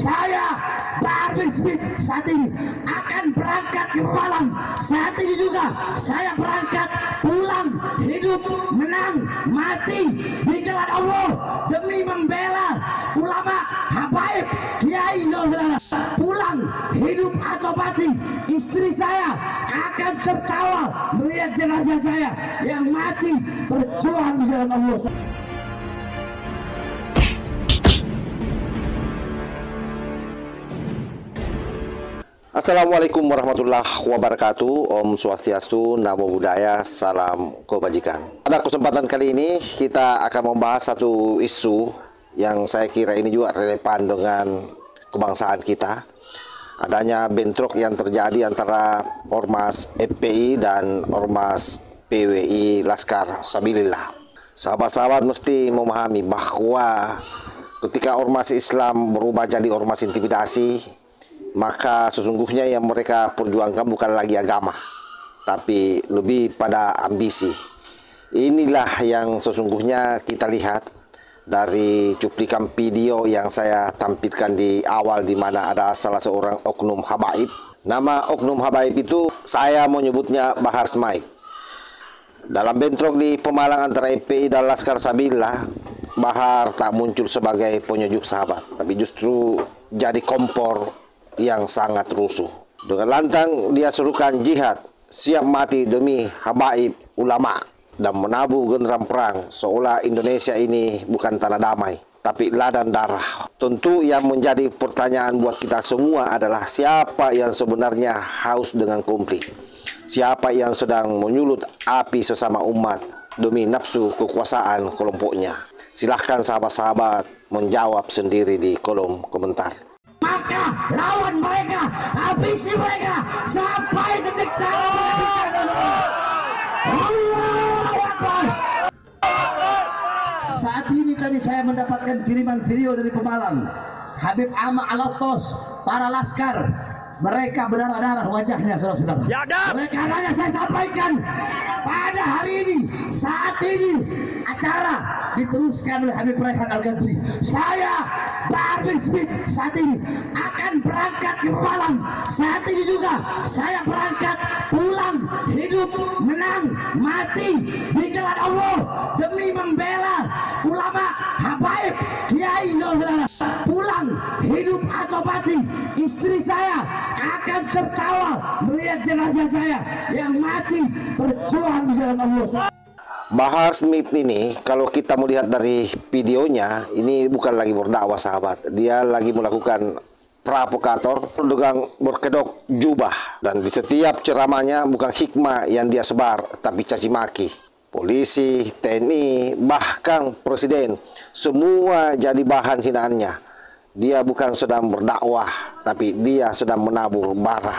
Saya Bahar Smith saat ini akan berangkat ke Malang. Saat ini juga saya berangkat pulang hidup, menang, mati di jalan Allah demi membela ulama, habaib, kiai, saudara. Pulang hidup atau mati, istri saya akan tertawa melihat jenazah saya yang mati berjuang di jalan Allah. Assalamualaikum warahmatullahi wabarakatuh. Om Swastiastu, Namo Buddhaya, salam kebajikan. Pada kesempatan kali ini kita akan membahas satu isu yang saya kira ini juga relevan dengan kebangsaan kita. Adanya bentrok yang terjadi antara Ormas FPI dan Ormas PWI Laskar Sabilillah. Sahabat-sahabat mesti memahami bahwa ketika Ormas Islam berubah jadi Ormas intimidasi, maka sesungguhnya yang mereka perjuangkan bukan lagi agama, tapi lebih pada ambisi. Inilah yang sesungguhnya kita lihat dari cuplikan video yang saya tampilkan di awal, di mana ada salah seorang oknum habaib. Nama oknum habaib itu saya menyebutnya Bahar Smith. Dalam bentrok di Pemalang antara FPI dan Laskar Sabilillah, Bahar tak muncul sebagai penyejuk sahabat, tapi justru jadi kompor yang sangat rusuh. Dengan lantang dia serukan jihad, siap mati demi habaib ulama, dan menabuh genderang perang seolah Indonesia ini bukan tanah damai, tapi ladang darah. Tentu yang menjadi pertanyaan buat kita semua adalah siapa yang sebenarnya haus dengan konflik? Siapa yang sedang menyulut api sesama umat demi nafsu kekuasaan kelompoknya? Silahkan sahabat-sahabat menjawab sendiri di kolom komentar. Maka lawan mereka, habisi mereka sampai detik terakhir. Allahu Akbar. Saat ini tadi saya mendapatkan kiriman video dari Pemalang. Habib Ahmad Al-Attos, para laskar, mereka berdarah-darah wajahnya, saudara-saudara. Mereka hanya saya sampaikan pada hari ini, saat ini acara diteruskan oleh Habib Raihan Al-Ghadri. Saya Bahar Smith saat ini akan berangkat ke Malang. Saat ini juga saya berangkat pulang hidup, menang, mati di jalan Allah demi membela ulama, habaib, kiai, saudara. Pulang hidup atau mati, istri saya akan tertawa melihat jenazah saya yang mati berjuang di jalan Allah. Bahar Smith ini, kalau kita melihat dari videonya, ini bukan lagi berdakwah sahabat. Dia lagi melakukan provokator dengan berkedok jubah. Dan di setiap ceramahnya bukan hikmah yang dia sebar, tapi caci maki. Polisi, TNI, bahkan presiden, semua jadi bahan hinaannya. Dia bukan sedang berdakwah, tapi dia sedang menabur bara.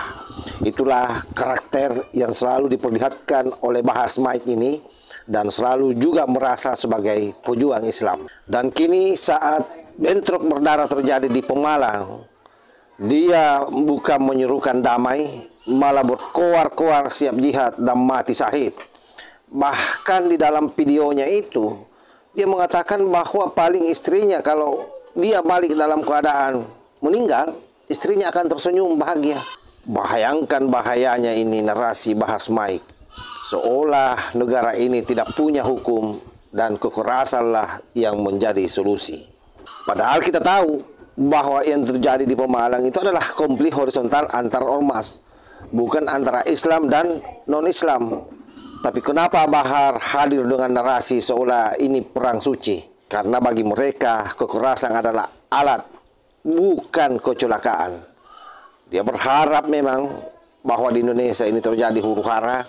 Itulah karakter yang selalu diperlihatkan oleh Bahar Smith ini, dan selalu juga merasa sebagai pejuang Islam. Dan kini saat bentrok berdarah terjadi di Pemalang, dia bukan menyerukan damai, malah berkoar-koar siap jihad dan mati syahid. Bahkan di dalam videonya itu, dia mengatakan bahwa paling istrinya kalau dia balik dalam keadaan meninggal, istrinya akan tersenyum bahagia. Bayangkan bahayanya ini narasi Bahar Smith. Seolah negara ini tidak punya hukum dan kekerasanlah yang menjadi solusi. Padahal kita tahu bahwa yang terjadi di Pemalang itu adalah konflik horizontal antar ormas, bukan antara Islam dan non-Islam. Tapi kenapa Bahar hadir dengan narasi seolah ini perang suci? Karena bagi mereka kekerasan adalah alat, bukan kecelakaan. Dia berharap memang bahwa di Indonesia ini terjadi huru-hara,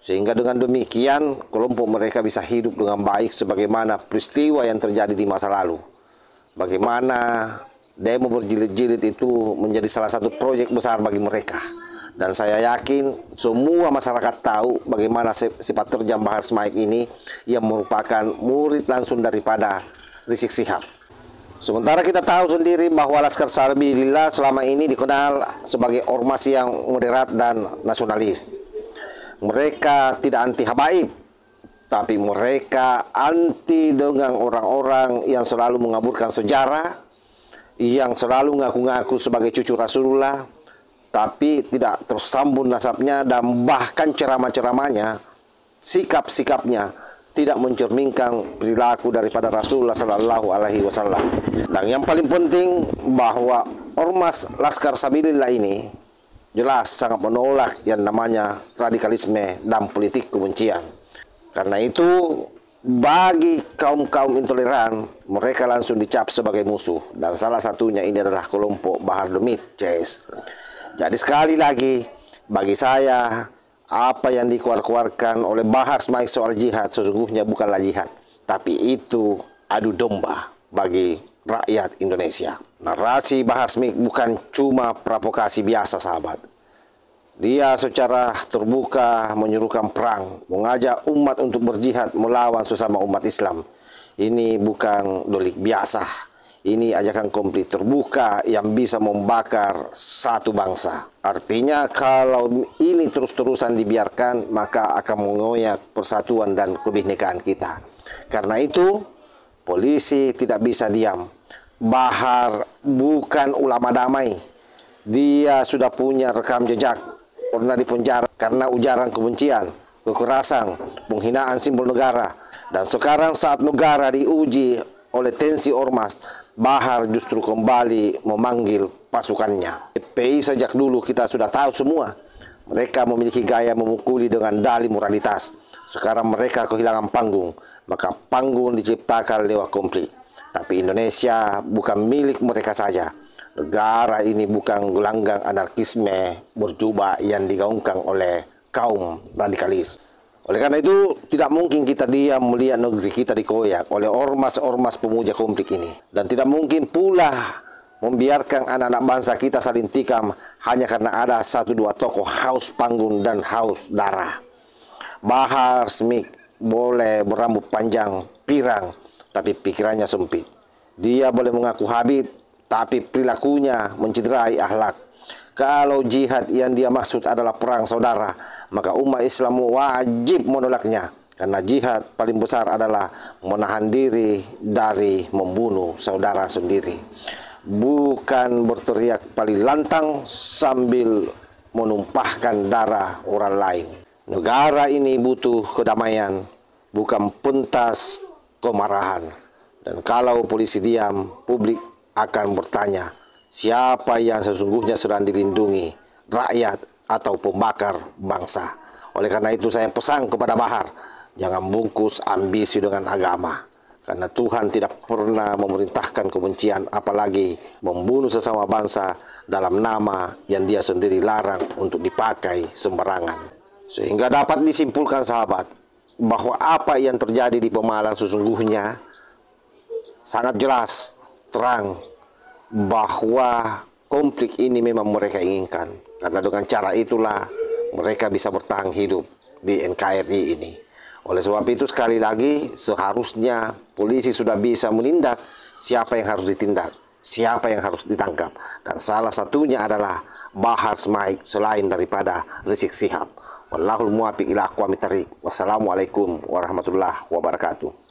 sehingga dengan demikian kelompok mereka bisa hidup dengan baik sebagaimana peristiwa yang terjadi di masa lalu. Bagaimana demo berjilid-jilid itu menjadi salah satu proyek besar bagi mereka. Dan saya yakin semua masyarakat tahu bagaimana sifat terjam Bahar Smith ini yang merupakan murid langsung daripada Rizik Syihab. Sementara kita tahu sendiri bahwa Laskar Sabilillah selama ini dikenal sebagai ormas yang moderat dan nasionalis. Mereka tidak anti habaib, tapi mereka anti dengan orang-orang yang selalu mengaburkan sejarah, yang selalu ngaku-ngaku sebagai cucu Rasulullah, tapi tidak tersambung nasabnya, dan bahkan ceramah-ceramahnya, sikap-sikapnya tidak mencerminkan perilaku daripada Rasulullah Sallallahu Alaihi Wasallam. Dan yang paling penting bahwa ormas Laskar Sabilillah ini jelas sangat menolak yang namanya radikalisme dan politik kebencian. Karena itu bagi kaum-kaum intoleran, mereka langsung dicap sebagai musuh. Dan salah satunya ini adalah kelompok Bahar Demit CS. Jadi sekali lagi, bagi saya, apa yang dikeluarkan oleh Bahar Smith soal jihad sesungguhnya bukanlah jihad, tapi itu adu domba bagi rakyat Indonesia. Narasi Bahar Smith bukan cuma provokasi biasa, sahabat. Dia secara terbuka menyuruhkan perang, mengajak umat untuk berjihad melawan sesama umat Islam. Ini bukan delik biasa. Ini ajakan komplit terbuka yang bisa membakar satu bangsa. Artinya kalau ini terus-terusan dibiarkan, maka akan mengoyak persatuan dan kebinekaan kita. Karena itu, polisi tidak bisa diam. Bahar bukan ulama damai. Dia sudah punya rekam jejak. Pernah dipenjara karena ujaran kebencian, kekerasan, penghinaan simbol negara. Dan sekarang saat negara diuji oleh tensi ormas, Bahar justru kembali memanggil pasukannya. FPI sejak dulu kita sudah tahu semua. Mereka memiliki gaya memukuli dengan dalih moralitas. Sekarang mereka kehilangan panggung, maka panggung diciptakan lewat konflik. Tapi Indonesia bukan milik mereka saja. Negara ini bukan gelanggang anarkisme berjubah yang digaungkan oleh kaum radikalis. Oleh karena itu, tidak mungkin kita diam melihat negeri kita dikoyak oleh ormas-ormas pemuja konflik ini. Dan tidak mungkin pula membiarkan anak-anak bangsa kita saling tikam hanya karena ada satu dua tokoh haus panggung dan haus darah. Bahar Smith boleh berambut panjang, pirang, tapi pikirannya sempit. Dia boleh mengaku Habib, tapi perilakunya mencederai akhlak. Kalau jihad yang dia maksud adalah perang saudara, maka umat Islam wajib menolaknya. Karena jihad paling besar adalah menahan diri dari membunuh saudara sendiri. Bukan berteriak paling lantang sambil menumpahkan darah orang lain. Negara ini butuh kedamaian, bukan pentas kemarahan. Dan kalau polisi diam, publik akan bertanya, siapa yang sesungguhnya sedang dilindungi, rakyat atau pembakar bangsa? Oleh karena itu saya pesan kepada Bahar, jangan bungkus ambisi dengan agama. Karena Tuhan tidak pernah memerintahkan kebencian, apalagi membunuh sesama bangsa dalam nama yang dia sendiri larang untuk dipakai sembarangan. Sehingga dapat disimpulkan sahabat, bahwa apa yang terjadi di Pemalang sesungguhnya sangat jelas, terang, bahwa konflik ini memang mereka inginkan. Karena dengan cara itulah mereka bisa bertahan hidup di NKRI ini. Oleh sebab itu sekali lagi seharusnya polisi sudah bisa menindak siapa yang harus ditindak, siapa yang harus ditangkap. Dan salah satunya adalah Bahar Smith selain daripada Rizik Syihab. Wallahul muwaffiq ila aqwamit thariq. Wassalamualaikum warahmatullahi wabarakatuh.